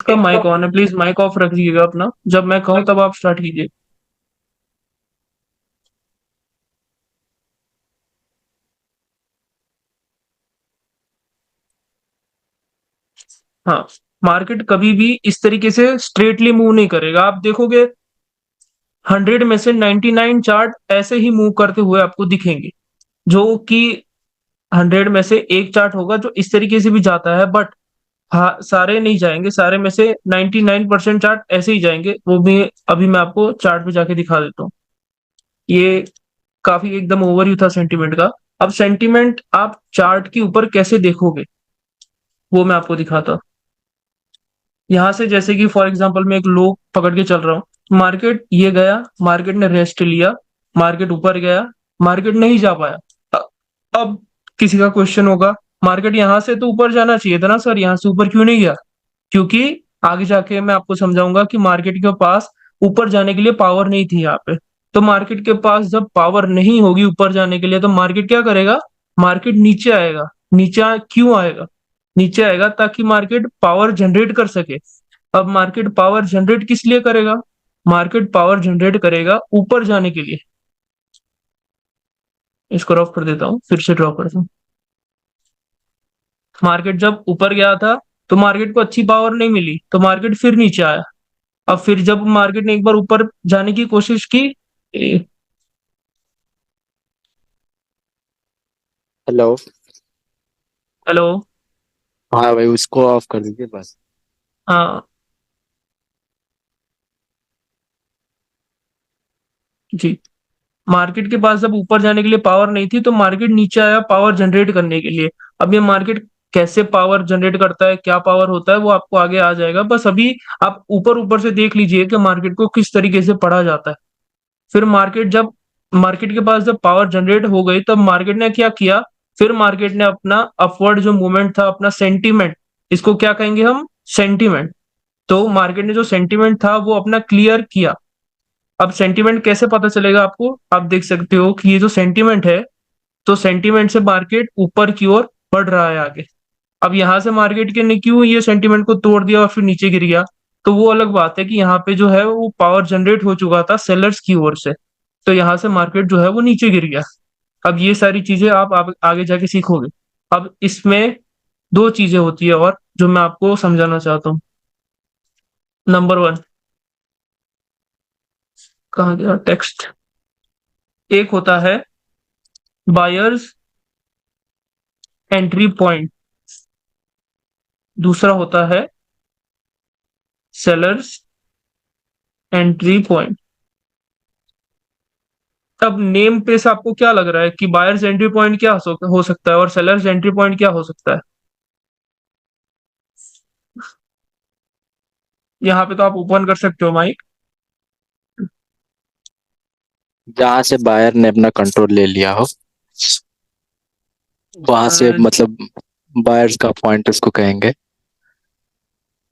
आपका mic on है, please mic off रखिएगा अपना, जब मैं कहूँ तब आप स्टार्ट कीजिए। हाँ, मार्केट कभी भी इस तरीके से स्ट्रेटली मूव नहीं करेगा। आप देखोगे 100 में से 99 चार्ट ऐसे ही मूव करते हुए आपको दिखेंगे, जो कि 100 में से एक चार्ट होगा जो इस तरीके से भी जाता है, बट हाँ, सारे नहीं जाएंगे, सारे में से 99% चार्ट ऐसे ही जाएंगे। वो भी अभी मैं आपको चार्ट पे जाके दिखा देता हूँ। ये काफी एकदम ओवरव्यू था सेंटीमेंट का। अब सेंटीमेंट आप चार्ट के ऊपर कैसे देखोगे वो मैं आपको दिखाता हूँ। यहाँ से जैसे कि फॉर एग्जांपल मैं एक लो पकड़ के चल रहा हूँ, मार्केट ये गया, मार्केट ने रेस्ट लिया, मार्केट ऊपर गया, मार्केट नहीं जा पाया। अब किसी का क्वेश्चन होगा, मार्केट यहाँ से तो ऊपर जाना चाहिए था ना सर, यहाँ से ऊपर क्यों नहीं गया? क्योंकि आगे जाके मैं आपको समझाऊंगा कि मार्केट के पास ऊपर जाने के लिए पावर नहीं थी यहाँ पे। तो मार्केट के पास जब पावर नहीं होगी ऊपर जाने के लिए, तो मार्केट क्या करेगा? मार्केट नीचे आएगा। नीचे क्यों आएगा? नीचे आएगा ताकि मार्केट पावर जनरेट कर सके। अब मार्केट पावर जनरेट किस लिए करेगा? मार्केट पावर जनरेट करेगा ऊपर जाने के लिए। इसको रॉफ कर देता हूँ, फिर से ड्रॉ करता हूँ। मार्केट जब ऊपर गया था तो मार्केट को अच्छी पावर नहीं मिली, तो मार्केट फिर नीचे आया। अब फिर जब मार्केट ने एक बार ऊपर जाने की कोशिश की। हेलो। हेलो। हाँ भाई, उसको ऑफ कर दीजिए बस। हाँ जी, मार्केट के पास जब ऊपर जाने के लिए पावर नहीं थी तो मार्केट नीचे आया पावर जनरेट करने के लिए। अब ये मार्केट कैसे पावर जनरेट करता है, क्या पावर होता है, वो आपको आगे आ जाएगा। बस अभी आप ऊपर ऊपर से देख लीजिए कि मार्केट को किस तरीके से पढ़ा जाता है। फिर मार्केट के पास जब पावर जनरेट हो गई तब मार्केट ने क्या किया? फिर मार्केट ने अपना अपवर्ड जो मूवमेंट था, अपना सेंटीमेंट, इसको क्या कहेंगे हम? सेंटीमेंट। तो मार्केट ने जो सेंटीमेंट था वो अपना क्लियर किया। अब सेंटीमेंट कैसे पता चलेगा आपको? आप देख सकते हो कि ये जो सेंटीमेंट है, तो सेंटीमेंट से मार्केट ऊपर की ओर बढ़ रहा है आगे। अब यहां से मार्केट के ने क्यों ये सेंटीमेंट को तोड़ दिया और फिर नीचे गिर गया? तो वो अलग बात है कि यहाँ पे जो है वो पावर जनरेट हो चुका था सेलर्स की ओर से, तो यहाँ से मार्केट जो है वो नीचे गिर गया। अब ये सारी चीजें आप आगे जाके सीखोगे। अब इसमें दो चीजें होती है और जो मैं आपको समझाना चाहता हूँ। नंबर वन, कहाँ गया टेक्स्ट? एक होता है बायर्स एंट्री पॉइंट, दूसरा होता है सेलर्स एंट्री पॉइंट। अब नेम पे से आपको क्या लग रहा है कि बायर्स एंट्री पॉइंट क्या हो सकता है और सेलर्स एंट्री पॉइंट क्या हो सकता है? यहाँ पे तो आप ओपन कर सकते हो माइक। जहाँ से बायर ने अपना कंट्रोल ले लिया हो, वहां से मतलब बायर्स का पॉइंट उसको कहेंगे।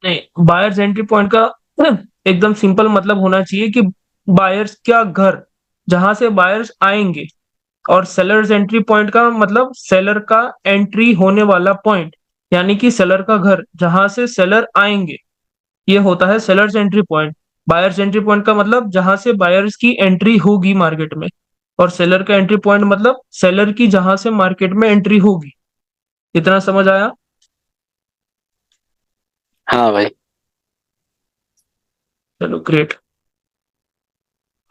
नहीं, बायर्स एंट्री पॉइंट का एकदम सिंपल मतलब होना चाहिए कि बायर्स क्या घर, जहां से बायर्स आएंगे। और सेलर्स एंट्री पॉइंट का मतलब सेलर का एंट्री होने वाला पॉइंट, यानी कि सेलर का घर जहां से सेलर आएंगे, ये होता है sellers entry point. Buyers entry point का मतलब जहां से बायर्स की एंट्री होगी मार्केट में, और सेलर का एंट्री पॉइंट मतलब सेलर की जहां से मार्केट में एंट्री होगी। इतना समझ आया? हाँ भाई। चलो ग्रेट।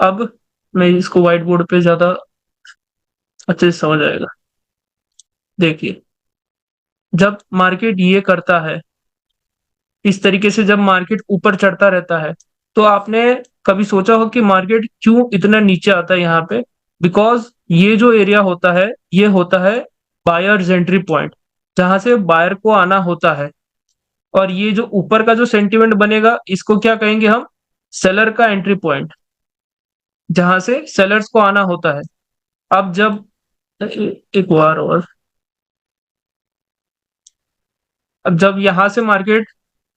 अब मैं इसको व्हाइट बोर्ड पे ज्यादा अच्छे से समझ आएगा। देखिए, जब मार्केट ये करता है इस तरीके से, जब मार्केट ऊपर चढ़ता रहता है, तो आपने कभी सोचा हो कि मार्केट क्यों इतना नीचे आता है यहाँ पे? बिकॉज ये जो एरिया होता है ये होता है बायर्स एंट्री पॉइंट, जहां से बायर को आना होता है। और ये जो ऊपर का जो सेंटीमेंट बनेगा इसको क्या कहेंगे हम? सेलर का एंट्री पॉइंट, जहां से सेलर्स को आना होता है। अब जब एक बार और, अब जब यहां से मार्केट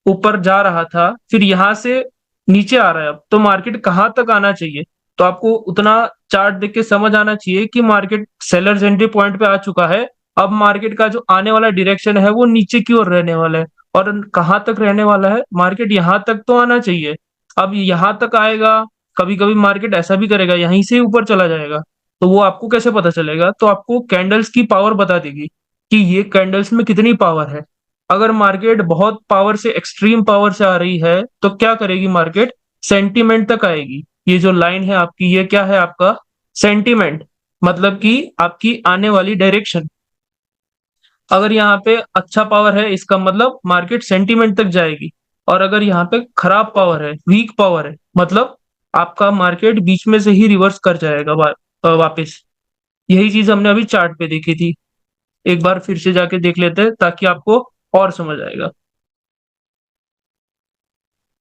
ऊपर जा रहा था फिर यहां से नीचे आ रहा है, अब तो मार्केट कहाँ तक आना चाहिए? तो आपको उतना चार्ट देख के समझ आना चाहिए कि मार्केट सेलर्स एंट्री पॉइंट पे आ चुका है। अब मार्केट का जो आने वाला डायरेक्शन है वो नीचे की ओर रहने वाला है। और कहाँ तक रहने वाला है, मार्केट यहाँ तक तो आना चाहिए। अब यहाँ तक आएगा, कभी कभी मार्केट ऐसा भी करेगा यहीं से ऊपर चला जाएगा, तो वो आपको कैसे पता चलेगा? तो आपको कैंडल्स की पावर बता देगी कि ये कैंडल्स में कितनी पावर है। अगर मार्केट बहुत पावर से, एक्सट्रीम पावर से आ रही है, तो क्या करेगी मार्केट? सेंटीमेंट तक आएगी। ये जो लाइन है आपकी, ये क्या है? आपका सेंटीमेंट, मतलब कि आपकी आने वाली डायरेक्शन। अगर यहाँ पे अच्छा पावर है, इसका मतलब मार्केट सेंटीमेंट तक जाएगी। और अगर यहाँ पे खराब पावर है, वीक पावर है, मतलब आपका मार्केट बीच में से ही रिवर्स कर जाएगा वापस। यही चीज हमने अभी चार्ट पे देखी थी। एक बार फिर से जाके देख लेते हैं ताकि आपको और समझ आएगा।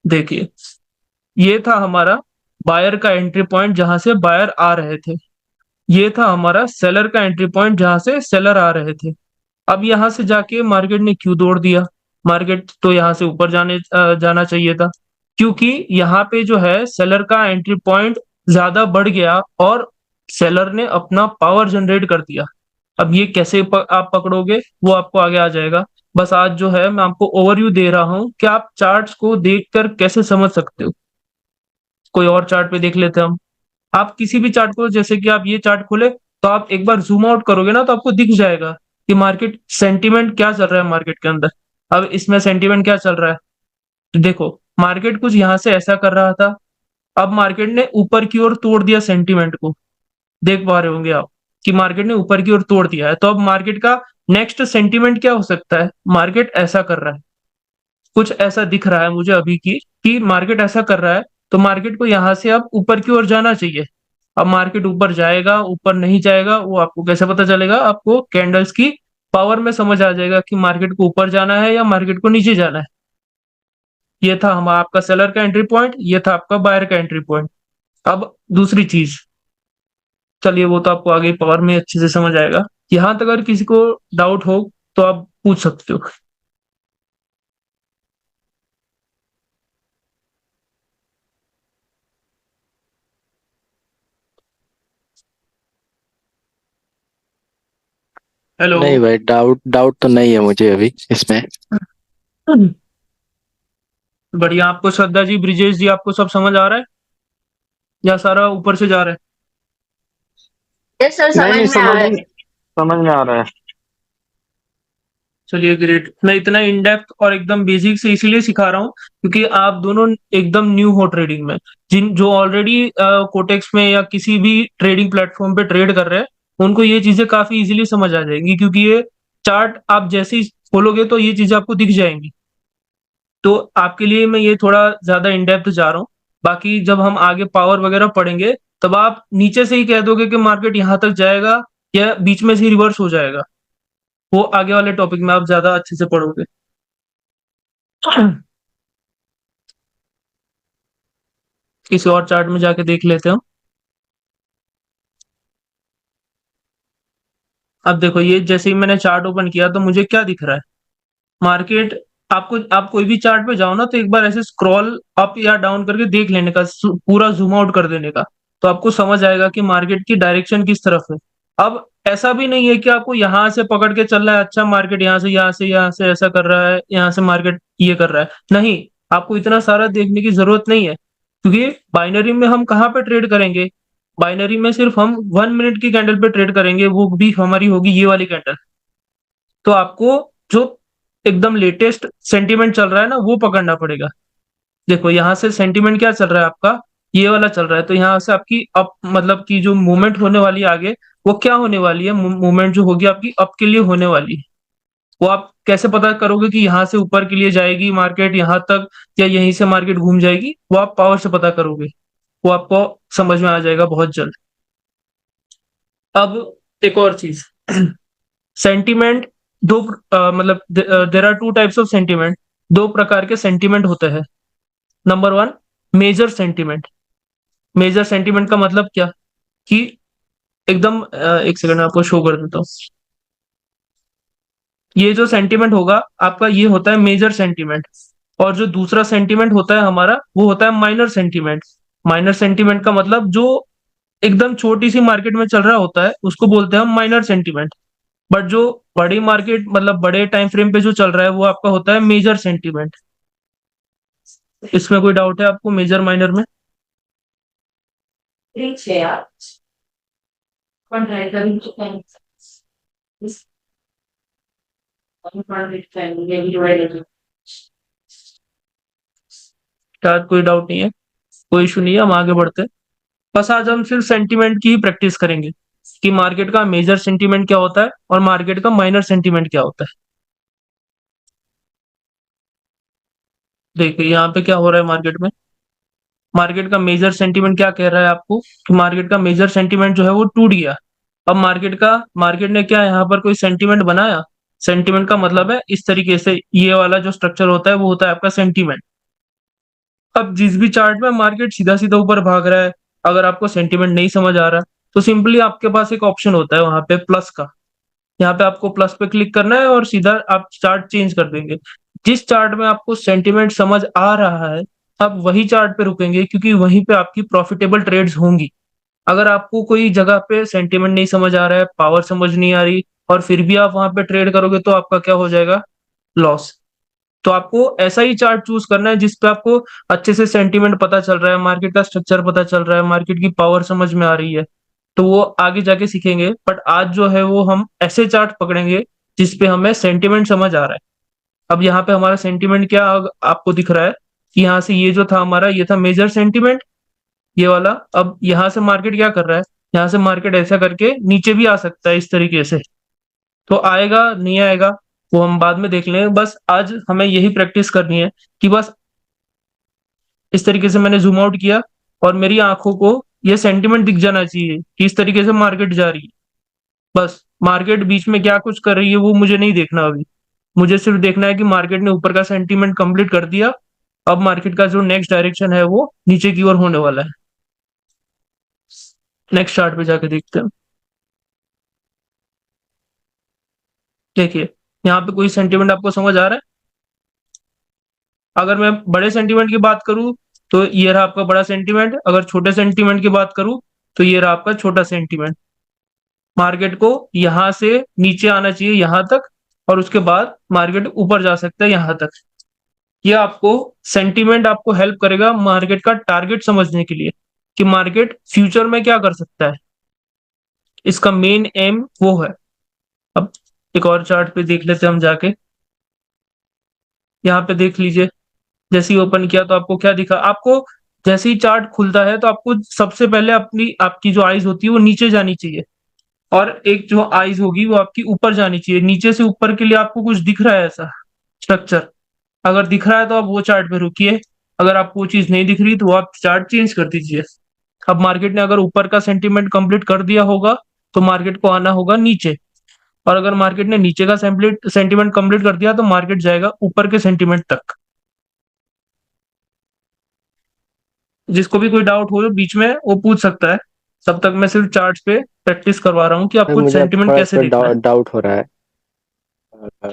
देखिए, ये था हमारा बायर का एंट्री पॉइंट जहां से बायर आ रहे थे। ये था हमारा सेलर का एंट्री पॉइंट जहां से सेलर आ रहे थे। अब यहां से जाके मार्केट ने क्यों तोड़ दिया? मार्केट तो यहां से ऊपर जाना चाहिए था, क्योंकि यहाँ पे जो है सेलर का एंट्री पॉइंट ज्यादा बढ़ गया और सेलर ने अपना पावर जनरेट कर दिया। अब ये कैसे आप पकड़ोगे, वो आपको आगे आ जाएगा। बस आज जो है मैं आपको ओवरव्यू दे रहा हूँ कि आप चार्ट्स को देखकर कैसे समझ सकते हो। कोई और चार्ट पे देख लेते हैं हम। आप किसी भी चार्ट को, जैसे कि आप ये चार्ट खोले, तो आप एक बार जूम आउट करोगे ना, तो आपको दिख जाएगा कि मार्केट सेंटीमेंट क्या चल रहा है मार्केट के अंदर। अब इसमें सेंटीमेंट क्या चल रहा है, तो देखो, मार्केट कुछ यहां से ऐसा कर रहा था। अब मार्केट ने ऊपर की ओर तोड़ दिया सेंटीमेंट को। देख पा रहे होंगे आप कि मार्केट ने ऊपर की ओर तोड़ दिया है। तो अब मार्केट का नेक्स्ट सेंटीमेंट क्या हो सकता है? मार्केट ऐसा कर रहा है, कुछ ऐसा दिख रहा है मुझे अभी कि मार्केट ऐसा कर रहा है। तो मार्केट को यहाँ से अब ऊपर की ओर जाना चाहिए। अब मार्केट ऊपर जाएगा, ऊपर नहीं जाएगा, वो आपको कैसे पता चलेगा? आपको कैंडल्स की पावर में समझ आ जाएगा कि मार्केट को ऊपर जाना है या मार्केट को नीचे जाना है। ये था हम आपका सेलर का एंट्री पॉइंट, ये था आपका बायर का एंट्री पॉइंट। अब दूसरी चीज, चलिए वो तो आपको आगे पावर में अच्छे से समझ आएगा। यहां तक अगर किसी को डाउट हो तो आप पूछ सकते हो। हेलो। नहीं भाई, डाउट डाउट तो नहीं है मुझे अभी इसमें। बढ़िया। आपको श्रद्धा जी, ब्रिजेश जी, आपको सब समझ आ रहा है या सारा ऊपर से जा रहा है? यस सर, नहीं समझ नहीं, में आ रहा है। समझ में आ रहा है। चलिए ग्रेट। मैं इतना इन डेप्थ और एकदम बेसिक से इसीलिए सिखा रहा हूँ क्योंकि आप दोनों एकदम न्यू हो ट्रेडिंग में। जिन जो ऑलरेडी कोटेक्स में या किसी भी ट्रेडिंग प्लेटफॉर्म पे ट्रेड कर रहे हैं, उनको ये चीजें काफी इजीली समझ आ जाएंगी, क्योंकि ये चार्ट आप जैसे ही खोलोगे तो ये चीजें आपको दिख जाएंगी। तो आपके लिए मैं ये थोड़ा ज्यादा इन डेप्थ जा रहा हूँ। बाकी जब हम आगे पावर वगैरह पढ़ेंगे, तब आप नीचे से ही कह दोगे कि मार्केट यहाँ तक जाएगा या बीच में से ही रिवर्स हो जाएगा। वो आगे वाले टॉपिक में आप ज्यादा अच्छे से पढ़ोगे। किसी और चार्ट में जाके देख लेते हो। अब देखो, ये जैसे ही मैंने चार्ट ओपन किया तो मुझे क्या दिख रहा है? मार्केट, आप कोई भी चार्ट पे जाओ ना, तो एक बार ऐसे स्क्रॉल अप या डाउन करके देख लेने का, पूरा जूम आउट कर देने का, तो आपको समझ आएगा कि मार्केट की डायरेक्शन किस तरफ है। अब ऐसा भी नहीं है कि आपको यहाँ से पकड़ के चल रहा है, अच्छा मार्केट यहाँ से ऐसा कर रहा है, यहाँ से मार्केट ये कर रहा है, नहीं। आपको इतना सारा देखने की जरूरत नहीं है, क्योंकि बाइनरी में हम कहाँ पे ट्रेड करेंगे? बाइनरी में सिर्फ हम 1 मिनट की कैंडल पे ट्रेड करेंगे, वो भी हमारी होगी ये वाली कैंडल। तो आपको जो एकदम लेटेस्ट सेंटीमेंट चल रहा है ना, वो पकड़ना पड़ेगा। देखो, यहाँ से सेंटीमेंट क्या चल रहा है आपका? ये वाला चल रहा है। तो यहाँ से आपकी अप, मतलब की जो मूवमेंट होने वाली है आगे, वो क्या होने वाली है? मूवमेंट जो होगी आपकी अप के लिए होने वाली है। वो आप कैसे पता करोगे कि यहाँ से ऊपर के लिए जाएगी मार्केट यहाँ तक, या यहीं से मार्केट घूम जाएगी? वो आप पावर से पता करोगे। वो आपको समझ में आ जाएगा बहुत जल्द। अब एक और चीज, सेंटीमेंट दो, मतलब there are two types of sentiment. दो प्रकार के सेंटीमेंट होते हैं। Number one, major sentiment. Major sentiment का मतलब क्या? कि एकदम एक सेकंड में आपको शो कर देता हूँ। ये जो सेंटीमेंट होगा आपका, ये होता है मेजर सेंटीमेंट। और जो दूसरा सेंटीमेंट होता है हमारा, वो होता है माइनर सेंटीमेंट। माइनर सेंटीमेंट का मतलब जो एकदम छोटी सी मार्केट में चल रहा होता है, उसको बोलते हैं हम माइनर सेंटीमेंट। बट जो बड़ी मार्केट मतलब बड़े टाइम फ्रेम पे जो चल रहा है वो आपका होता है मेजर सेंटीमेंट। इसमें कोई डाउट है आपको मेजर माइनर में? शायद कोई डाउट नहीं है, कोई इशू नहीं है, हम आगे बढ़ते हैं। बस आज हम सिर्फ सेंटीमेंट की ही प्रैक्टिस करेंगे कि मार्केट का मेजर सेंटीमेंट क्या होता है और मार्केट का माइनर सेंटीमेंट क्या होता है। देखिए यहाँ पे क्या हो रहा है मार्केट में। मार्केट का मेजर सेंटीमेंट क्या कह रहा है आपको कि मार्केट का मेजर सेंटीमेंट जो है वो टूट गया। अब मार्केट ने क्या यहाँ पर कोई सेंटीमेंट बनाया? सेंटीमेंट का मतलब है इस तरीके से ये वाला जो स्ट्रक्चर होता है वो होता है आपका सेंटीमेंट। अब जिस भी चार्ट में मार्केट सीधा सीधा ऊपर भाग रहा है, अगर आपको सेंटीमेंट नहीं समझ आ रहा तो सिंपली आपके पास एक ऑप्शन होता है वहां पे प्लस का। यहाँ पे आपको प्लस पे क्लिक करना है और सीधा आप चार्ट चेंज कर देंगे। जिस चार्ट में आपको सेंटीमेंट समझ आ रहा है आप वही चार्ट पे रुकेंगे, क्योंकि वहीं पे आपकी प्रॉफिटेबल ट्रेड्स होंगी। अगर आपको कोई जगह पे सेंटीमेंट नहीं समझ आ रहा है, पावर समझ नहीं आ रही और फिर भी आप वहां पे ट्रेड करोगे तो आपका क्या हो जाएगा? लॉस। तो आपको ऐसा ही चार्ट चूज करना है जिसपे आपको अच्छे से सेंटीमेंट पता चल रहा है, मार्केट का स्ट्रक्चर पता चल रहा है, मार्केट की पावर समझ में आ रही है। तो वो आगे जाके सीखेंगे, बट आज जो है वो हम ऐसे चार्ट पकड़ेंगे जिसपे हमें सेंटीमेंट समझ आ रहा है। अब यहाँ पे हमारा सेंटीमेंट क्या आपको दिख रहा है कि यहाँ से ये जो था हमारा ये था मेजर सेंटीमेंट, ये वाला। अब यहाँ से मार्केट क्या कर रहा है? यहाँ से मार्केट ऐसा करके नीचे भी आ सकता है इस तरीके से। तो आएगा नहीं आएगा वो हम बाद में देख लेंगे, बस आज हमें यही प्रैक्टिस करनी है कि बस इस तरीके से मैंने जूम आउट किया और मेरी आंखों को ये सेंटीमेंट दिख जाना चाहिए कि इस तरीके से मार्केट जा रही है। बस मार्केट बीच में क्या कुछ कर रही है वो मुझे नहीं देखना अभी। मुझे सिर्फ देखना है कि मार्केट ने ऊपर का सेंटीमेंट कंप्लीट कर दिया। अब मार्केट का जो नेक्स्ट डायरेक्शन है वो नीचे की ओर होने वाला है। नेक्स्ट चार्ट पे जाके देखते हैं। देखिए यहाँ पे कोई सेंटीमेंट आपको समझ आ रहा है? अगर मैं बड़े सेंटीमेंट की बात करूं तो ये रहा आपका बड़ा सेंटीमेंट, अगर छोटे सेंटीमेंट की बात करूं तो ये रहा आपका छोटा सेंटीमेंट। मार्केट को यहां से नीचे आना चाहिए यहां तक और उसके बाद मार्केट ऊपर जा सकता है यहां तक। ये आपको सेंटीमेंट आपको हेल्प करेगा मार्केट का टारगेट समझने के लिए कि मार्केट फ्यूचर में क्या कर सकता है। इसका मेन एम वो है। अब एक और चार्ट पे देख लेते हैं हम जाके। यहाँ पे देख लीजिए, जैसे ही ओपन किया तो आपको क्या दिखा? आपको जैसे ही चार्ट खुलता है तो आपको सबसे पहले अपनी आपकी जो आईज होती है वो नीचे जानी चाहिए और एक जो आईज होगी वो आपकी ऊपर जानी चाहिए। नीचे से ऊपर के लिए आपको कुछ दिख रहा है ऐसा स्ट्रक्चर? अगर दिख रहा है तो आप वो चार्ट पे रुकिए, अगर आपको वो चीज नहीं दिख रही तो आप चार्ट चेंज कर दीजिए। अब मार्केट ने अगर ऊपर का सेंटीमेंट कंप्लीट कर दिया होगा तो मार्केट को आना होगा नीचे, और अगर मार्केट ने नीचे का सेंटीमेंट कंप्लीट कर दिया तो मार्केट जाएगा ऊपर के सेंटीमेंट तक। जिसको भी कोई डाउट हो बीच में वो पूछ सकता है। तब तक मैं सिर्फ चार्ट्स पे प्रैक्टिस करवा रहा हूँ कि भाई आपको मुझे अब सेंटीमेंट थोड़ा कैसे सा देखना है। डाउट हो रहा है।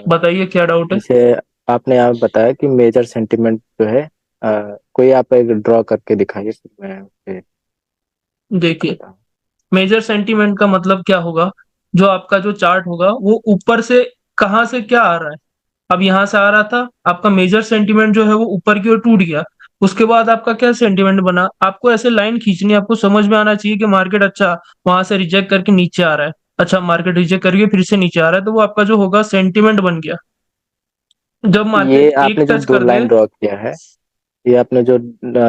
बताइए क्या डाउट है। जैसे आपने यहाँ बताया कि मेजर सेंटीमेंट जो है, कोई आप एक ड्रॉ करके दिखाइए फिर मैं उसे देखिए बताऊँ। मेजर सेंटीमेंट का मतलब क्या होगा? जो आपका जो चार्ट होगा वो ऊपर से कहाँ से क्या आ रहा है। अब यहाँ से आ रहा था आपका मेजर सेंटीमेंट जो है वो ऊपर की ओर टूट गया। उसके बाद आपका क्या सेंटीमेंट बना? आपको ऐसे लाइन खींचनी है, आपको समझ में आना चाहिए कि मार्केट अच्छा वहां से रिजेक्ट करके नीचे आ रहा है, अच्छा मार्केट रिजेक्ट करके फिर से नीचे आ रहा है, तो वो आपका जो होगा सेंटीमेंट बन गया। जब ये मार्केट एक आपने जो टच दो कर दे। लाइन ड्रॉ किया है, ये आपने जो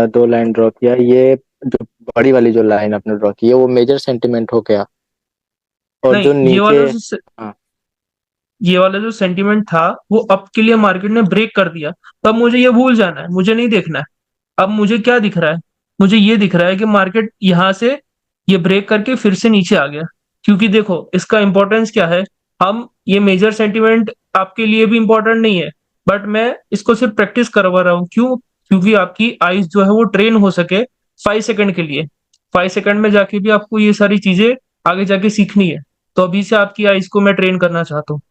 दो लाइन ड्रॉ किया, ये जो बड़ी वाली जो लाइन आपने ड्रॉ की है वो मेजर सेंटीमेंट हो गया, और नहीं जो नीचे। हाँ। ये वाला जो सेंटीमेंट था वो अप के लिए मार्केट ने ब्रेक कर दिया। तब मुझे ये भूल जाना है, मुझे नहीं देखना है। अब मुझे क्या दिख रहा है? मुझे ये दिख रहा है कि मार्केट यहाँ से ये ब्रेक करके फिर से नीचे आ गया। क्योंकि देखो इसका इंपॉर्टेंस क्या है, हम ये मेजर सेंटीमेंट आपके लिए भी इंपॉर्टेंट नहीं है, बट मैं इसको सिर्फ प्रैक्टिस करवा रहा हूँ। क्यों? क्योंकि आपकी आईज जो है वो ट्रेन हो सके 5 सेकंड के लिए। 5 सेकंड में जाके भी आपको ये सारी चीजें आगे जाके सीखनी है। तो अभी से आपकी आईज को मैं ट्रेन करना चाहता हूँ।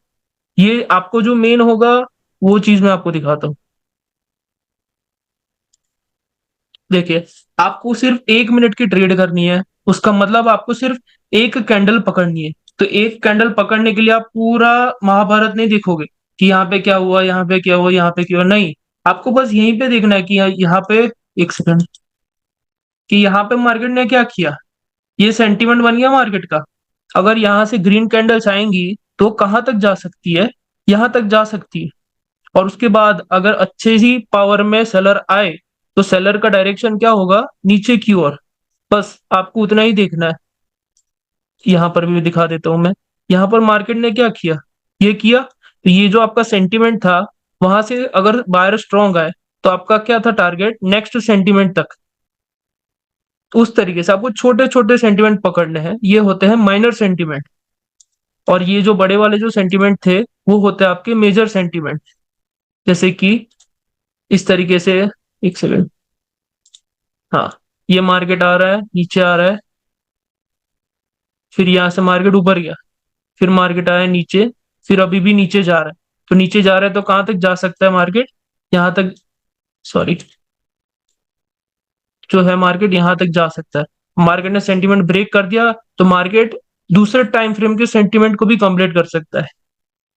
ये आपको जो मेन होगा वो चीज मैं आपको दिखाता हूँ। देखिए आपको सिर्फ 1 मिनट की ट्रेड करनी है, उसका मतलब आपको सिर्फ एक कैंडल पकड़नी है। तो एक कैंडल पकड़ने के लिए आप पूरा महाभारत नहीं देखोगे कि यहाँ पे क्या हुआ, यहाँ पे क्या हुआ, यहाँ पे क्या हुआ, नहीं। आपको बस यहीं पे देखना है कि यहाँ पे, एक सेकंड, कि यहाँ पे मार्केट ने क्या किया, ये सेंटीमेंट बन गया मार्केट का। अगर यहाँ से ग्रीन कैंडल्स आएंगी तो कहाँ तक जा सकती है, यहाँ तक जा सकती है। और उसके बाद अगर अच्छे ही पावर में सेलर आए तो सेलर का डायरेक्शन क्या होगा, नीचे की ओर। बस आपको उतना ही देखना है। यहाँ पर भी दिखा देता हूं मैं। यहाँ पर मार्केट ने क्या किया, ये किया, तो ये जो आपका सेंटीमेंट था, वहां से अगर बायर स्ट्रॉन्ग आए तो आपका क्या था टारगेट, नेक्स्ट सेंटीमेंट तक। उस तरीके से आपको छोटे छोटे सेंटीमेंट पकड़ने हैं, ये होते हैं माइनर सेंटीमेंट। और ये जो बड़े वाले जो सेंटीमेंट थे वो होते हैं आपके मेजर सेंटीमेंट। जैसे कि इस तरीके से, एक सेकंड, हाँ, ये मार्केट आ रहा है, नीचे आ रहा है, फिर यहाँ से मार्केट ऊपर गया, फिर मार्केट आया नीचे, फिर अभी भी नीचे जा रहा है। तो नीचे जा रहा है तो कहां तक जा सकता है मार्केट, यहाँ तक, सॉरी, जो है मार्केट यहाँ तक जा सकता है। मार्केट ने सेंटीमेंट ब्रेक कर दिया तो मार्केट दूसरे टाइम फ्रेम के सेंटीमेंट को भी कंप्लीट कर सकता है।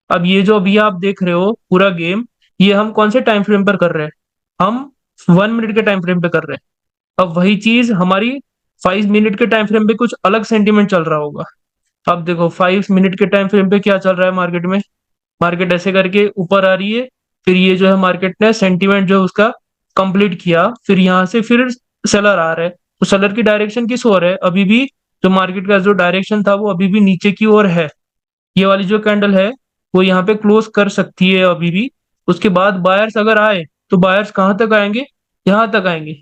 अब ये जो अभी आप देख रहे हो पूरा गेम, ये हम कौन से टाइम फ्रेम पर कर रहे हैं, हम 1 मिनट के टाइम फ्रेम पे कर रहे हैं। अब वही चीज हमारी 5 मिनट के टाइम फ्रेम पे कुछ अलग सेंटीमेंट चल रहा होगा। अब देखो 5 मिनट के टाइम फ्रेम पे क्या चल रहा है मार्केट में, मार्केट ऐसे करके ऊपर आ रही है, फिर ये जो है मार्केट ने सेंटीमेंट जो उसका कंप्लीट किया, फिर यहाँ से फिर सेलर आ रहा है। तो सेलर की डायरेक्शन किस ओर है, अभी भी जो मार्केट का जो डायरेक्शन था वो अभी भी नीचे की ओर है। ये वाली जो कैंडल है वो यहाँ पे क्लोज कर सकती है अभी भी। उसके बाद बायर्स अगर आए तो बायर्स कहाँ तक आएंगे, यहाँ तक आएंगे।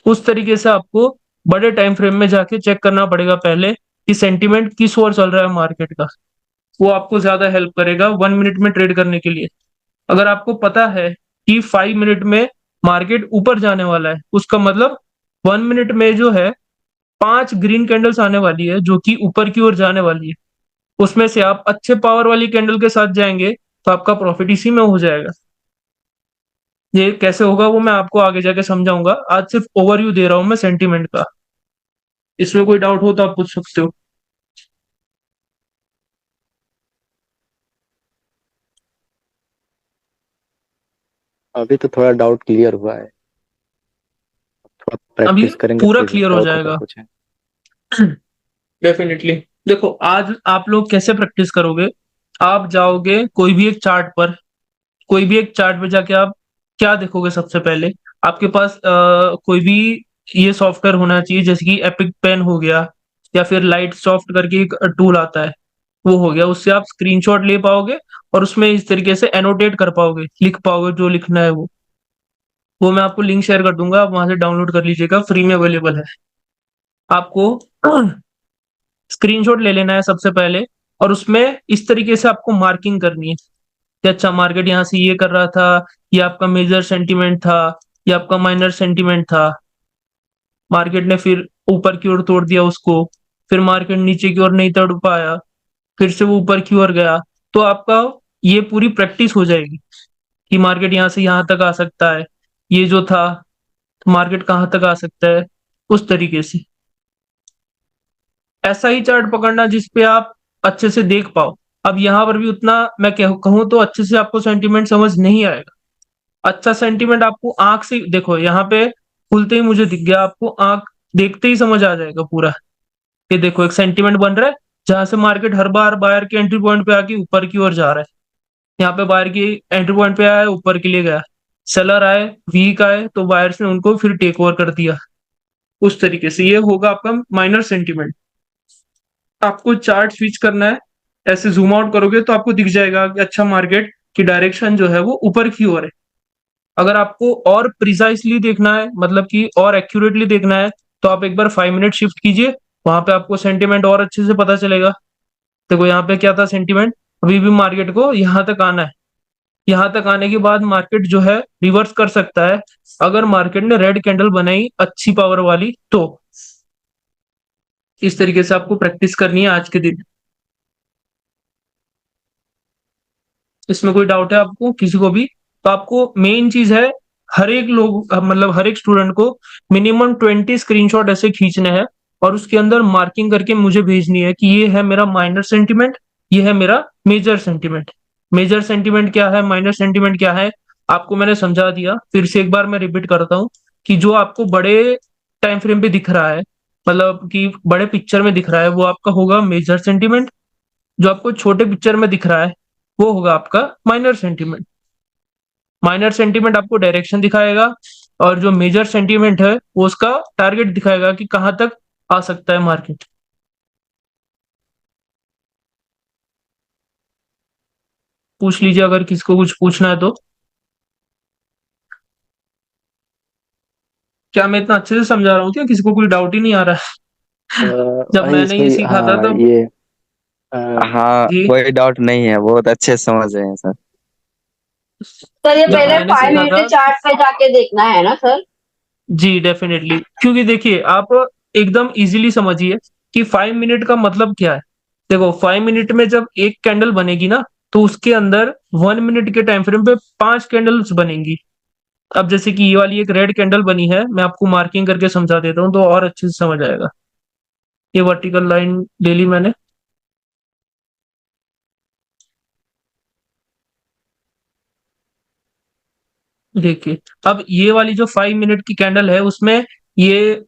उस तरीके से आपको बड़े टाइम फ्रेम में जाके चेक करना पड़ेगा पहले कि सेंटीमेंट किस ओर चल रहा है मार्केट का। वो आपको ज्यादा हेल्प करेगा 1 मिनट में ट्रेड करने के लिए। अगर आपको पता है कि 5 मिनट में मार्केट ऊपर जाने वाला है, उसका मतलब 1 मिनट में जो है 5 ग्रीन कैंडल्स आने वाली है जो कि ऊपर की ओर जाने वाली है। उसमें से आप अच्छे पावर वाली कैंडल के साथ जाएंगे तो आपका प्रॉफिट इसी में हो जाएगा। ये कैसे होगा वो मैं आपको आगे जाके समझाऊंगा, आज सिर्फ ओवरव्यू दे रहा हूं मैं सेंटीमेंट का। इसमें कोई डाउट हो तो आप पूछ सकते हो। अभी तो थोड़ा डाउट क्लियर हुआ है, थोड़ा अभी प्रैक्टिस करेंगे पूरा फिर क्लियर हो डाउट होगा जाएगा। कुछ है। डेफिनेटली। देखो आज आप लोग कैसे प्रैक्टिस करोगे, आप जाओगे कोई भी एक चार्ट पर, कोई भी एक चार्ट पे जाके आप क्या देखोगे, सबसे पहले आपके पास कोई भी ये सॉफ्टवेयर होना चाहिए, जैसे कि एपिक पेन हो गया, या फिर लाइट सॉफ्ट करके एक टूल आता है, वो हो गया। उससे आप स्क्रीनशॉट ले पाओगे और उसमें इस तरीके से एनोटेट कर पाओगे, लिख पाओगे जो लिखना है वो मैं आपको लिंक शेयर कर दूंगा, आप वहां से डाउनलोड कर लीजिएगा, फ्री में अवेलेबल है। आपको स्क्रीनशॉट ले लेना है सबसे पहले, और उसमें इस तरीके से आपको मार्किंग करनी है कि अच्छा मार्केट यहाँ से ये कर रहा था, ये आपका मेजर सेंटीमेंट था, ये आपका माइनर सेंटीमेंट था। मार्केट ने फिर ऊपर की ओर तोड़ दिया उसको, फिर मार्केट नीचे की ओर नहीं तोड़ पाया, फिर से वो ऊपर की ओर गया। तो आपका ये पूरी प्रैक्टिस हो जाएगी कि मार्केट यहाँ से यहाँ तक आ सकता है, ये जो था मार्केट कहाँ तक आ सकता है, उस तरीके से। ऐसा ही चार्ट पकड़ना जिसपे आप अच्छे से देख पाओ। अब यहाँ पर भी उतना मैं कहूँ तो अच्छे से आपको सेंटीमेंट समझ नहीं आएगा। अच्छा सेंटीमेंट आपको आंख से देखो, यहाँ पे खुलते ही मुझे दिख गया, आपको आंख देखते ही समझ आ जाएगा पूरा। ये देखो एक सेंटीमेंट बन रहा है जहां से मार्केट हर बार बायर के एंट्री पॉइंट पे आके ऊपर की ओर जा रहा है। यहाँ पे बायर की एंट्री पॉइंट पे आया, ऊपर के लिए गया, सेलर आए, वीक आए तो बायर्स ने उनको फिर टेक ओवर कर दिया। उस तरीके से ये होगा आपका माइनर सेंटीमेंट। आपको चार्ट स्विच करना है, ऐसे जूम आउट करोगे तो आपको दिख जाएगा कि अच्छा मार्केट की डायरेक्शन जो है वो ऊपर की ओर है। अगर आपको और प्रिसाइसली देखना है, मतलब कि और एक्यूरेटली देखना है, तो आप एक बार 5 मिनट शिफ्ट कीजिए, वहां पे आपको सेंटीमेंट और अच्छे से पता चलेगा। देखो यहाँ पे क्या था सेंटीमेंट, अभी भी मार्केट को यहाँ तक आना है। यहाँ तक आने के बाद मार्केट जो है रिवर्स कर सकता है, अगर मार्केट ने रेड कैंडल बनाई अच्छी पावर वाली तो। इस तरीके से आपको प्रैक्टिस करनी है आज के दिन। इसमें कोई डाउट है आपको किसी को भी, तो आपको मेन चीज है, हर एक लोग मतलब हर एक स्टूडेंट को मिनिमम 20 स्क्रीनशॉट ऐसे खींचने हैं और उसके अंदर मार्किंग करके मुझे भेजनी है कि ये है मेरा माइनर सेंटीमेंट, ये है मेरा मेजर सेंटीमेंट। मेजर सेंटीमेंट क्या है, माइनर सेंटीमेंट क्या है, आपको मैंने समझा दिया। फिर से एक बार मैं रिपीट करता हूँ कि जो आपको बड़े टाइम फ्रेम पे दिख रहा है, मतलब कि बड़े पिक्चर में दिख रहा है, वो आपका होगा मेजर सेंटीमेंट। जो आपको छोटे पिक्चर में दिख रहा है वो होगा आपका माइनर सेंटीमेंट। माइनर सेंटीमेंट आपको डायरेक्शन दिखाएगा, और जो मेजर सेंटीमेंट है वो उसका टारगेट दिखाएगा कि कहाँ तक आ सकता है मार्केट। पूछ लीजिए अगर किसको कुछ पूछना है तो। क्या मैं इतना अच्छे से समझा रहा हूँ, क्या किसी को कोई डाउट ही नहीं आ रहा है? जब भाई मैंने ये इसमें सीखा था हाँ तब। ये अ, हाँ, जी। कोई डाउट नहीं है, बहुत अच्छे से समझ रहे हैं सर। सर ये जब पहले मैंने फाइव सीखा मिनट के था। चार्ट पे जाके देखना है ना सर? जी डेफिनेटली, क्योंकि देखिए आप एकदम इजीली समझिए कि 5 मिनट का मतलब क्या है। देखो 5 मिनट में जब एक कैंडल बनेगी ना, तो उसके अंदर 1 मिनट के टाइम फ्रेम पे 5 कैंडल्स बनेंगी। अब जैसे कि ये वाली एक रेड कैंडल बनी है, मैं आपको मार्किंग करके समझा देता हूँ तो और अच्छे से समझ आएगा। ये वर्टिकल लाइन ले ली मैंने। देखिए, अब ये वाली जो 5 मिनट की कैंडल है उसमें ये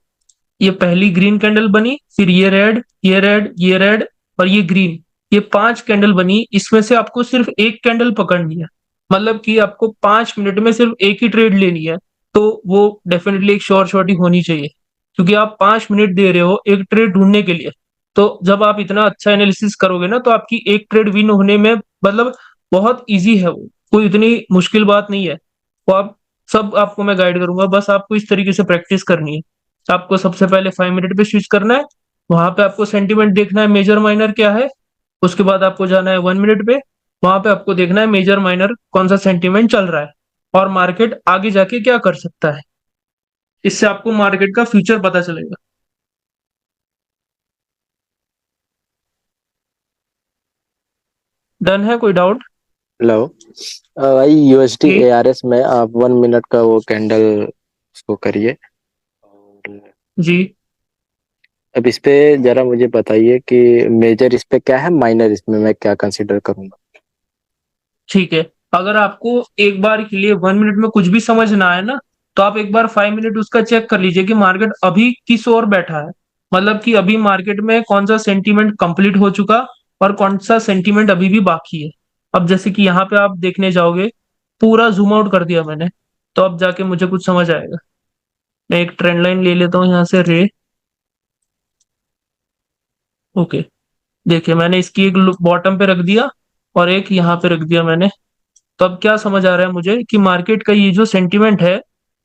ये पहली ग्रीन कैंडल बनी, फिर ये रेड, ये रेड, ये रेड, और ये ग्रीन। ये 5 कैंडल बनी, इसमें से आपको सिर्फ एक कैंडल पकड़नी है। मतलब कि आपको 5 मिनट में सिर्फ एक ही ट्रेड लेनी है। तो वो डेफिनेटली एक श्योर शॉट ही होनी चाहिए, क्योंकि आप 5 मिनट दे रहे हो एक ट्रेड ढूंढने के लिए। तो जब आप इतना अच्छा एनालिसिस करोगे ना, तो आपकी एक ट्रेड विन होने में मतलब बहुत इजी है वो, कोई इतनी मुश्किल बात नहीं है। वो आप सब आपको मैं गाइड करूंगा, बस आपको इस तरीके से प्रैक्टिस करनी है। आपको सबसे पहले 5 मिनट पे स्विच करना है, वहां पे आपको सेंटीमेंट देखना है मेजर माइनर क्या है। उसके बाद आपको जाना है 1 मिनट पे, वहां पे आपको देखना है मेजर माइनर कौन सा सेंटीमेंट चल रहा है, और मार्केट आगे जाके क्या कर सकता है। इससे आपको मार्केट का फ्यूचर पता चलेगा। डन है, कोई डाउट? हेलो भाई यूएसडी जी। एआरएस में आप 1 मिनट का वो कैंडल उसको करिए। और जी अब इस पे जरा मुझे बताइए कि मेजर इस पे क्या है, माइनर इसमें मैं क्या कंसीडर करूंगा। ठीक है। अगर आपको एक बार के लिए 1 मिनट में कुछ भी समझ ना आए ना, तो आप एक बार 5 मिनट उसका चेक कर लीजिए कि मार्केट अभी किस ओर बैठा है। मतलब कि अभी मार्केट में कौन सा सेंटीमेंट कंप्लीट हो चुका, और कौन सा सेंटीमेंट अभी भी बाकी है। अब जैसे कि यहाँ पे आप देखने जाओगे, पूरा जूम आउट कर दिया मैंने, तो अब जाके मुझे कुछ समझ आएगा। मैं एक ट्रेंड लाइन ले लेता हूँ यहाँ से, रे। ओके। देखिए मैंने इसकी एक बॉटम पे रख दिया, और एक यहाँ पे रख दिया मैंने। तो अब क्या समझ आ रहा है मुझे कि मार्केट का ये जो सेंटीमेंट है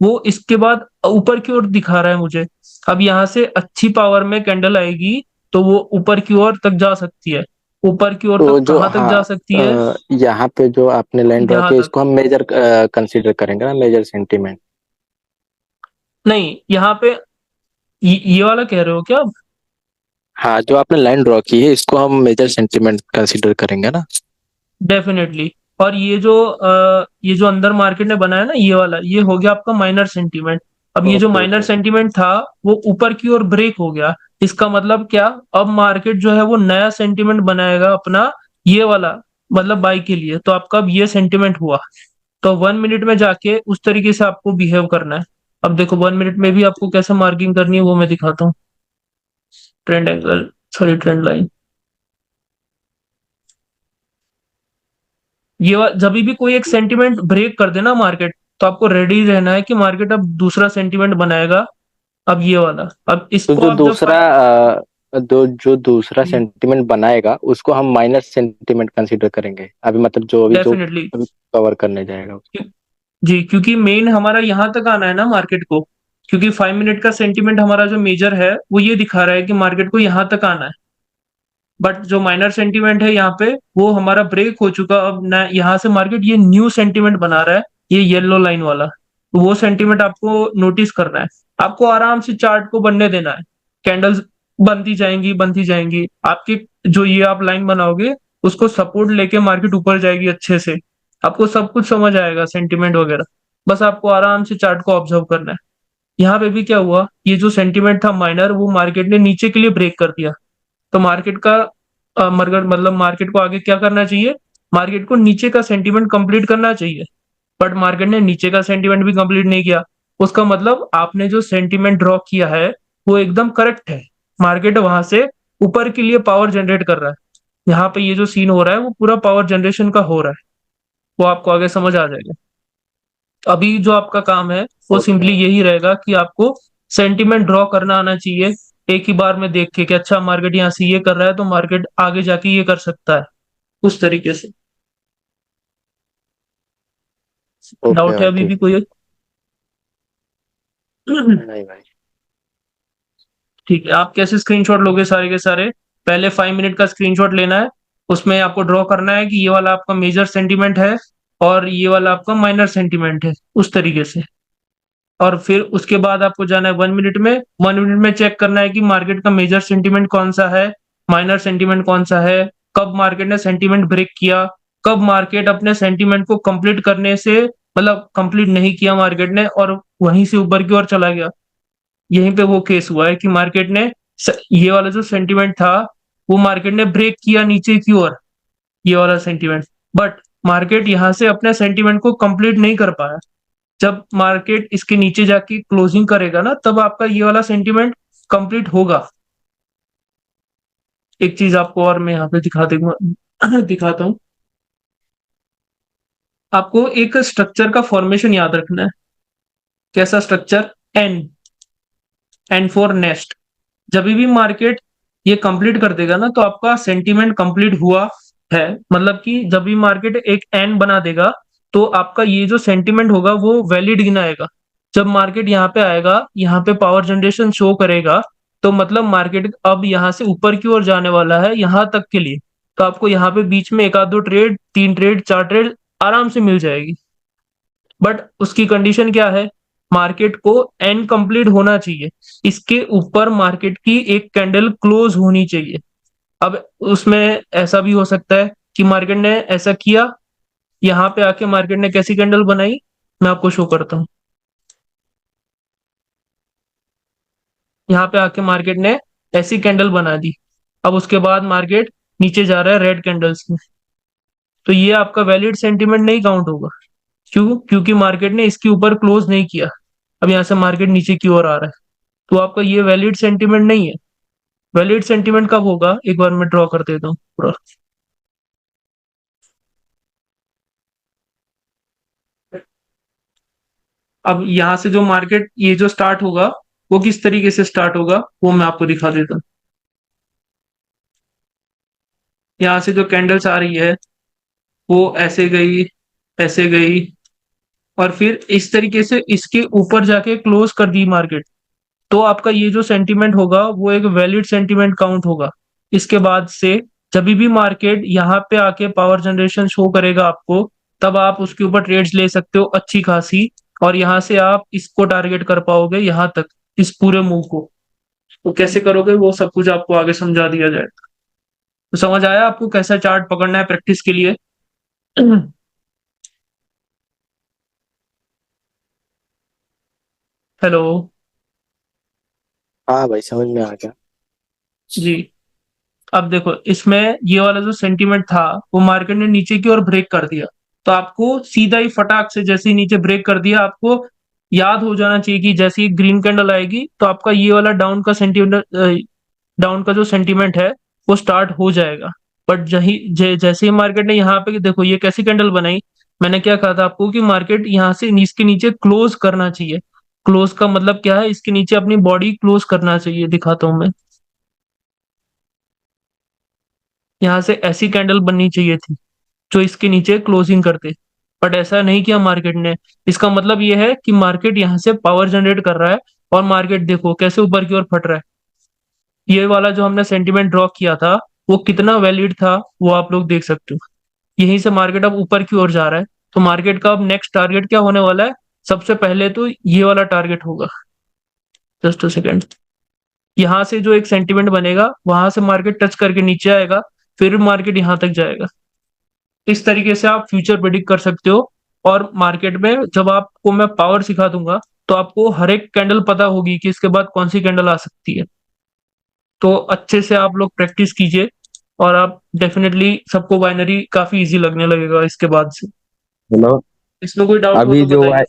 वो इसके बाद ऊपर की ओर दिखा रहा है मुझे। अब यहाँ से अच्छी पावर में कैंडल आएगी तो वो ऊपर की ओर तक जा सकती है। ऊपर की ओर तो तक जो कहाँ तक जा सकती है? यहाँ पे जो आपने लाइन ड्रॉ यहाँ की तक। इसको हम मेजर कंसीडर करेंगे ना, मेजर सेंटीमेंट। नहीं, यहाँ पे ये वाला कह रहे हो क्या आप? हाँ, जो आपने लाइन ड्रॉ की है इसको हम मेजर सेंटीमेंट कंसीडर करेंगे ना। डेफिनेटली। और ये जो अंदर मार्केट ने बनाया ना, ये वाला, ये हो गया आपका माइनर सेंटीमेंट। अब ये जो ओके माइनर ओके। सेंटीमेंट था वो ऊपर की ओर ब्रेक हो गया। इसका मतलब क्या, अब मार्केट जो है वो नया सेंटीमेंट बनाएगा अपना, ये वाला, मतलब बाई के लिए। तो आपका अब ये सेंटीमेंट हुआ, तो 1 मिनट में जाके उस तरीके से आपको बिहेव करना है। अब देखो 1 मिनट में भी आपको कैसे मार्किंग करनी है वो मैं दिखाता हूँ। Trend angle, sorry trend line. जब भी कोई एक सेंटीमेंट ब्रेक कर देना मार्केट, तो आपको रेडी रहना है कि मार्केट अब दूसरा सेंटीमेंट बनाएगा। अब ये वाला, अब तो इसको आप जब जो दूसरा सेंटीमेंट बनाएगा उसको हम माइनर सेंटीमेंट कंसीडर करेंगे अभी, मतलब जो डेफिनेटली। अभी कवर करने जाएगा उसको। जी, क्योंकि मेन हमारा यहाँ तक आना है ना मार्केट को। क्योंकि 5 मिनट का सेंटीमेंट हमारा जो मेजर है वो ये दिखा रहा है कि मार्केट को यहाँ तक आना है। बट जो माइनर सेंटीमेंट है यहाँ पे वो हमारा ब्रेक हो चुका। अब ना यहाँ से मार्केट ये न्यू सेंटीमेंट बना रहा है, ये येलो लाइन वाला। तो वो सेंटीमेंट आपको नोटिस करना है। आपको आराम से चार्ट को बनने देना है। कैंडल्स बनती जाएंगी, बनती जाएंगी आपकी। जो ये आप लाइन बनाओगे उसको सपोर्ट लेके मार्केट ऊपर जाएगी अच्छे से। आपको सब कुछ समझ आएगा, सेंटीमेंट वगैरह। बस आपको आराम से चार्ट को ऑब्जर्व करना है। यहाँ पे भी क्या हुआ, ये जो सेंटीमेंट था माइनर, वो मार्केट ने नीचे के लिए ब्रेक कर दिया। तो मार्केट का मतलब मार्केट को आगे क्या करना चाहिए, मार्केट को नीचे का सेंटीमेंट कंप्लीट करना चाहिए, बट मार्केट ने नीचे का सेंटीमेंट भी कंप्लीट नहीं किया। उसका मतलब आपने जो सेंटीमेंट ड्रॉ किया है वो एकदम करेक्ट है। मार्केट वहां से ऊपर के लिए पावर जनरेट कर रहा है। यहाँ पे ये जो सीन हो रहा है वो पूरा पावर जनरेशन का हो रहा है, वो आपको आगे समझ आ जाएगा। अभी जो आपका काम है वो ओके। सिंपली यही रहेगा कि आपको सेंटीमेंट ड्रॉ करना आना चाहिए, एक ही बार में देख के कि अच्छा मार्केट यहाँ से ये कर रहा है तो मार्केट आगे जाके ये कर सकता है, उस तरीके से। ओके डाउट है भाई, अभी भी ठीक। कोई? नहीं भाई। ठीक है, आप कैसे स्क्रीनशॉट लोगे सारे के सारे? पहले 5 मिनट का स्क्रीनशॉट लेना है, उसमें आपको ड्रॉ करना है कि ये वाला आपका मेजर सेंटीमेंट है और ये वाला आपका माइनर सेंटीमेंट है, उस तरीके से। और फिर उसके बाद आपको जाना है 1 मिनट में, 1 मिनट में चेक करना है कि मार्केट का मेजर सेंटीमेंट कौन सा है, माइनर सेंटीमेंट कौन सा है, कब मार्केट ने सेंटीमेंट ब्रेक किया, कब मार्केट अपने सेंटीमेंट को कंप्लीट करने से मतलब कंप्लीट नहीं किया मार्केट ने और वहीं से ऊपर की ओर चला गया। यहीं पे वो केस हुआ है कि मार्केट ने ये वाला जो सेंटीमेंट था वो मार्केट ने ब्रेक किया नीचे की ओर, ये वाला सेंटीमेंट, बट मार्केट यहाँ से अपने सेंटीमेंट को कंप्लीट नहीं कर पाया। जब मार्केट इसके नीचे जाके क्लोजिंग करेगा ना, तब आपका ये वाला सेंटीमेंट कंप्लीट होगा। एक चीज आपको और मैं यहाँ पे दिखा दूंगा दिखाता हूँ। आपको एक स्ट्रक्चर का फॉर्मेशन याद रखना है। कैसा structure? N, N for nest. जब भी मार्केट ये कंप्लीट कर देगा ना तो आपका सेंटीमेंट कंप्लीट हुआ है, मतलब कि जब भी मार्केट एक एन बना देगा तो आपका ये जो सेंटीमेंट होगा वो वैलिड गिनाएगा। जब मार्केट यहाँ पे आएगा, यहाँ पे पावर जनरेशन शो करेगा, तो मतलब मार्केट अब यहाँ से ऊपर की ओर जाने वाला है यहाँ तक के लिए। तो आपको यहाँ पे बीच में एक आध दो ट्रेड, 3 ट्रेड, 4 ट्रेड आराम से मिल जाएगी। बट उसकी कंडीशन क्या है, मार्केट को एन कंप्लीट होना चाहिए, इसके ऊपर मार्केट की एक कैंडल क्लोज होनी चाहिए। अब उसमें ऐसा भी हो सकता है कि मार्केट ने ऐसा किया, यहाँ पे आके मार्केट ने कैसी कैंडल बनाई, मैं आपको शो करता हूँ। यहाँ पे आके मार्केट ने ऐसी कैंडल बना दी। अब उसके बाद मार्केट नीचे जा रहा है रेड कैंडल्स में, तो ये आपका वैलिड सेंटीमेंट नहीं काउंट होगा। क्यों? क्योंकि मार्केट ने इसके ऊपर क्लोज नहीं किया। अब यहाँ से मार्केट नीचे की ओर आ रहा है, तो आपका ये वैलिड सेंटीमेंट नहीं है। वैलिड सेंटीमेंट कब होगा, एक बार मैं ड्रॉ कर देता हूँ पूरा। अब यहाँ से जो मार्केट ये जो स्टार्ट होगा वो किस तरीके से स्टार्ट होगा वो मैं आपको दिखा देता हूँ। यहाँ से जो कैंडल्स आ रही है वो ऐसे गई, ऐसे गई, और फिर इस तरीके से इसके ऊपर जाके क्लोज कर दी मार्केट। तो आपका ये जो सेंटीमेंट होगा वो एक वैलिड सेंटीमेंट काउंट होगा। इसके बाद से जब भी मार्केट यहाँ पे आके पावर जनरेशन शो करेगा आपको, तब आप उसके ऊपर ट्रेड्स ले सकते हो अच्छी खासी, और यहाँ से आप इसको टारगेट कर पाओगे यहाँ तक, इस पूरे मूव को। तो कैसे करोगे वो सब कुछ आपको आगे समझा दिया जाए। तो समझ आया आपको कैसा चार्ट पकड़ना है प्रैक्टिस के लिए? हेलो। हाँ भाई, समझ में आ गया। जी। अब देखो इसमें ये वाला जो सेंटीमेंट था वो मार्केट ने नीचे की ओर ब्रेक कर दिया, तो आपको सीधा ही फटाक से जैसे ही नीचे ब्रेक कर दिया, आपको याद हो जाना चाहिए कि जैसे ही ग्रीन कैंडल आएगी तो आपका ये वाला डाउन का सेंटीमेंट, डाउन का जो सेंटीमेंट है वो स्टार्ट हो जाएगा। बट जैसे ही मार्केट ने यहाँ पे देखो ये कैसी कैंडल बनाई, मैंने क्या कहा था आपको कि मार्केट यहाँ से इसके नीचे क्लोज करना चाहिए। क्लोज का मतलब क्या है, इसके नीचे अपनी बॉडी क्लोज करना चाहिए। दिखाता हूं मैं, यहाँ से ऐसी कैंडल बननी चाहिए थी जो इसके नीचे क्लोजिंग करते, बट ऐसा नहीं किया मार्केट ने। इसका मतलब ये है कि मार्केट यहाँ से पावर जनरेट कर रहा है, और मार्केट देखो कैसे ऊपर की ओर फट रहा है। ये वाला जो हमने सेंटीमेंट ड्रॉ किया था वो कितना वैलिड था वो आप लोग देख सकते हो। यहीं से मार्केट अब ऊपर की ओर जा रहा है, तो मार्केट का अब नेक्स्ट टारगेट क्या होने वाला है? सबसे पहले तो ये वाला टारगेट होगा। Just a second. यहाँ से जो एक सेंटीमेंट बनेगा वहां से मार्केट टच करके नीचे आएगा, फिर मार्केट यहाँ तक जाएगा। इस तरीके से आप फ्यूचर प्रेडिक्ट कर सकते हो। और मार्केट में जब आपको मैं पावर सिखा दूंगा तो आपको हर एक कैंडल पता होगी कि इसके बाद कौन सी कैंडल आ सकती है। तो अच्छे से आप लोग प्रैक्टिस कीजिए और आप डेफिनेटली सबको बाइनरी काफी इजी लगने लगेगा इसके बाद से। हेलो। इसमें कोई डाउट हो अभी तो जो बताइए।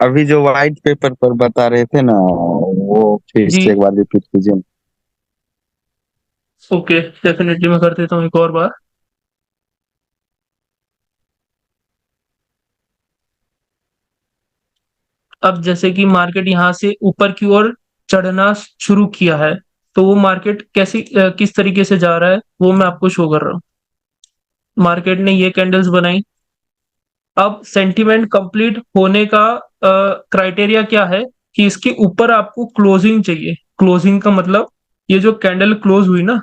अभी जो व्हाइट पेपर पर बता रहे थे ना, वो फिर जी से एक बार रिपीट कीजिए। ओके, डेफिनेटली मैं कर देता हूँ एक और बार। अब जैसे कि मार्केट यहाँ से ऊपर की ओर चढ़ना शुरू किया है, तो वो मार्केट किस तरीके से जा रहा है वो मैं आपको शो कर रहा हूँ। मार्केट ने ये कैंडल्स बनाई। अब सेंटीमेंट कंप्लीट होने का क्राइटेरिया क्या है कि इसके ऊपर आपको क्लोजिंग चाहिए। क्लोजिंग का मतलब ये जो कैंडल क्लोज हुई ना,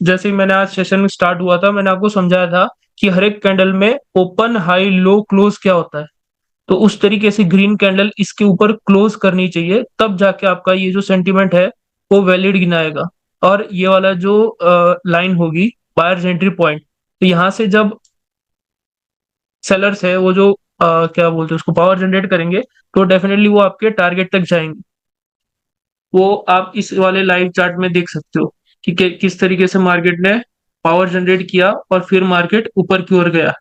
जैसे ही मैंने आज सेशन में स्टार्ट हुआ था मैंने आपको समझाया था कि हर एक कैंडल में ओपन हाई लो क्लोज क्या होता है। तो उस तरीके से ग्रीन कैंडल इसके ऊपर क्लोज करनी चाहिए, तब जाके आपका ये जो सेंटीमेंट है वो वैलिड गिनाएगा। और ये वाला जो लाइन होगी बायर्स एंट्री पॉइंट, तो यहाँ से जब सेलर्स है वो जो क्या बोलते हैं उसको पावर जनरेट करेंगे, तो डेफिनेटली वो आपके टारगेट तक जाएंगे। वो आप इस वाले लाइव चार्ट में देख सकते हो कि किस तरीके से मार्केट ने पावर जनरेट किया और फिर मार्केट ऊपर की ओर गया।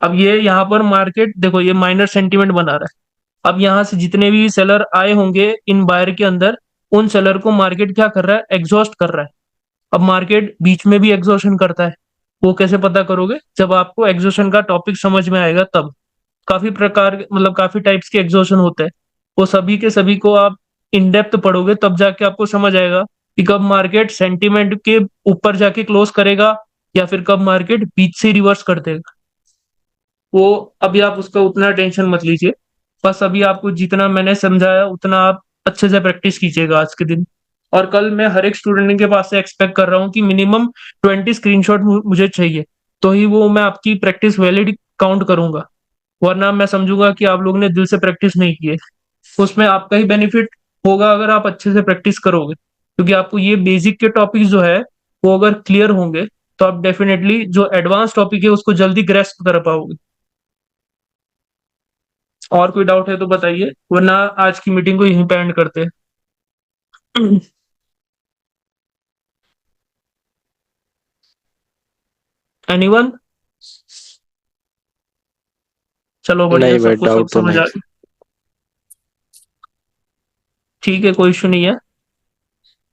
अब ये यहाँ पर मार्केट देखो ये माइनर सेंटीमेंट बना रहा है। अब यहाँ से जितने भी सेलर आए होंगे इन बायर के अंदर, उन सेलर को मार्केट क्या कर रहा है, एग्जॉस्ट कर रहा है। अब मार्केट बीच में भी एग्जॉशन करता है। वो कैसे पता करोगे, जब आपको एग्जॉशन का टॉपिक समझ में आएगा तब। काफी प्रकार मतलब काफी टाइप्स के एग्जॉशन होते हैं, वो सभी के सभी को आप इन डेप्थ पढ़ोगे तब जाके आपको समझ आएगा कि कब मार्केट सेंटीमेंट के ऊपर जाके क्लोज करेगा या फिर कब मार्केट बीच से रिवर्स कर देगा। वो अभी आप उसका उतना टेंशन मत लीजिए। बस अभी आपको जितना मैंने समझाया उतना आप अच्छे से प्रैक्टिस कीजिएगा आज के दिन। और कल मैं हर एक स्टूडेंट के पास से एक्सपेक्ट कर रहा हूँ कि मिनिमम 20 स्क्रीनशॉट मुझे चाहिए, तो ही वो मैं आपकी प्रैक्टिस वैलिड काउंट करूंगा। वरना मैं समझूंगा कि आप लोगों ने दिल से प्रैक्टिस नहीं की है। उसमें आपका ही बेनिफिट होगा अगर आप अच्छे से प्रैक्टिस करोगे, क्योंकि आपको ये बेसिक के टॉपिक जो है वो अगर क्लियर होंगे तो आप डेफिनेटली जो एडवांस टॉपिक है उसको जल्दी ग्रेस्प कर पाओगे। और कोई डाउट है तो बताइए, वरना आज की मीटिंग को यहीं पे एंड करते हैं। एनीवन? चलो बढ़िया, नहीं भाई, सबको सब डाउट तो समझ नहीं। आ गई। ठीक है, कोई इशू नहीं है।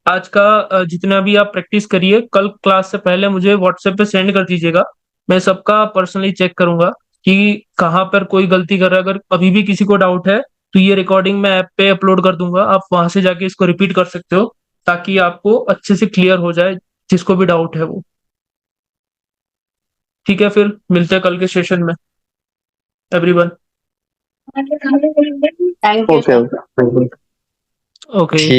आज का जितना भी आप प्रैक्टिस करिए, कल क्लास से पहले मुझे व्हाट्सएप पे सेंड कर दीजिएगा। मैं सबका पर्सनली चेक करूंगा कि कहाँ पर कोई गलती कर रहा है। अगर अभी भी किसी को डाउट है तो ये रिकॉर्डिंग मैं ऐप पे अपलोड कर दूंगा, आप वहां से जाके इसको रिपीट कर सकते हो, ताकि आपको अच्छे से क्लियर हो जाए जिसको भी डाउट है वो। ठीक है, फिर मिलते हैं कल के सेशन में everyone. Thank you okay sir. Okay. Okay. ठीक।